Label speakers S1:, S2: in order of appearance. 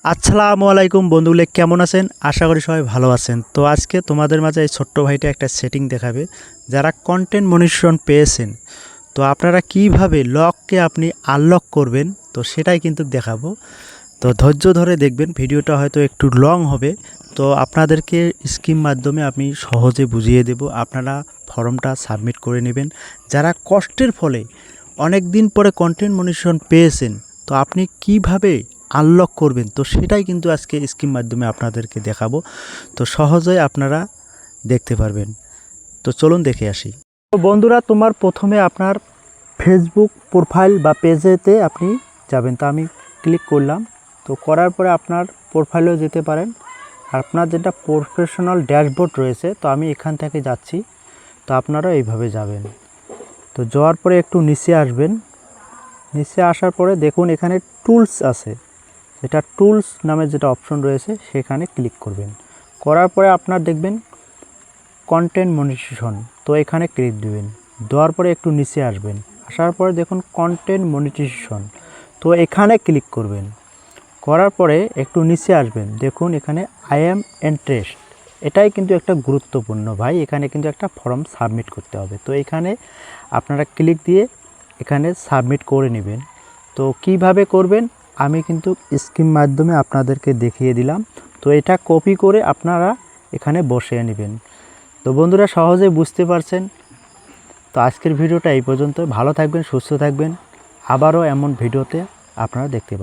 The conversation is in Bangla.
S1: আসসালামু আলাইকুম বন্ধুগুলো, কেমন আছেন? আশা করি সবাই ভালো আছেন। তো আজকে তোমাদের মাঝে এই ছোট্ট ভাইটা একটা সেটিং দেখাবে। যারা কন্টেন্ট মনিটরেশন পেয়েছেন, তো আপনারা কিভাবে লককে আপনি আনলক করবেন, তো সেটাই কিন্তু দেখাবো। তো ধৈর্য ধরে দেখবেন, ভিডিওটা হয়তো একটু লং হবে। তো আপনাদেরকে স্কিম মাধ্যমে আমি সহজে বুঝিয়ে দেব। আপনারা ফর্মটা সাবমিট করে নেবেন। যারা কষ্টের ফলে অনেক দিন পরে কন্টেন্ট মনিটরেশন পেয়েছেন, তো আপনি কিভাবে আনলক করবেন, তো সেটাই কিন্তু আজকে স্কিম মাধ্যমে আপনাদেরকে দেখাবো। তো সহজেই আপনারা দেখতে পারবেন। তো চলুন দেখে আসি। তো বন্ধুরা, তোমার প্রথমে আপনার ফেসবুক প্রোফাইল বা পেজেতে আপনি যাবেন। তো আমি ক্লিক করলাম। তো করার পরে আপনার প্রোফাইলেও যেতে পারেন। আপনার যেটা প্রফেশনাল ড্যাশবোর্ড রয়েছে, তো আমি এখান থেকে যাচ্ছি। তো আপনারা এইভাবে যাবেন। তো যাওয়ার পরে একটু নিচে আসবেন। নিচে আসার পরে দেখুন এখানে টুলস আছে। এটা টুলস নামে যেটা অপশন রয়েছে সেখানে ক্লিক করবেন। করার পরে আপনার দেখবেন কন্টেন্ট মনিটাইজেশন, তো এখানে ক্লিক দিবেন। দেওয়ার পরে একটু নিচে আসবেন। আসার পরে দেখুন কন্টেন্ট মনিটাইজেশন, তো এখানে ক্লিক করবেন। করার পরে একটু নিচে আসবেন। দেখুন এখানে আই অ্যাম ইন্টারেস্ট, এটাই কিন্তু একটা গুরুত্বপূর্ণ ভাই। এখানে কিন্তু একটা ফর্ম সাবমিট করতে হবে। তো এখানে আপনারা ক্লিক দিয়ে এখানে সাবমিট করে নেবেন। তো কিভাবে করবেন আমি কিন্তু স্ক্রিন মাধ্যমে আপনাদেরকে দেখিয়ে দিলাম। তো এটা কপি করে আপনারা এখানে বসিয়ে নেবেন। তো বন্ধুরা, সহজে বুঝতে পারছেন। তো আজকের ভিডিওটা এই পর্যন্ত। ভালো থাকবেন, সুস্থ থাকবেন। আবারও এমন ভিডিওতে আপনারা দেখতে পাবেন।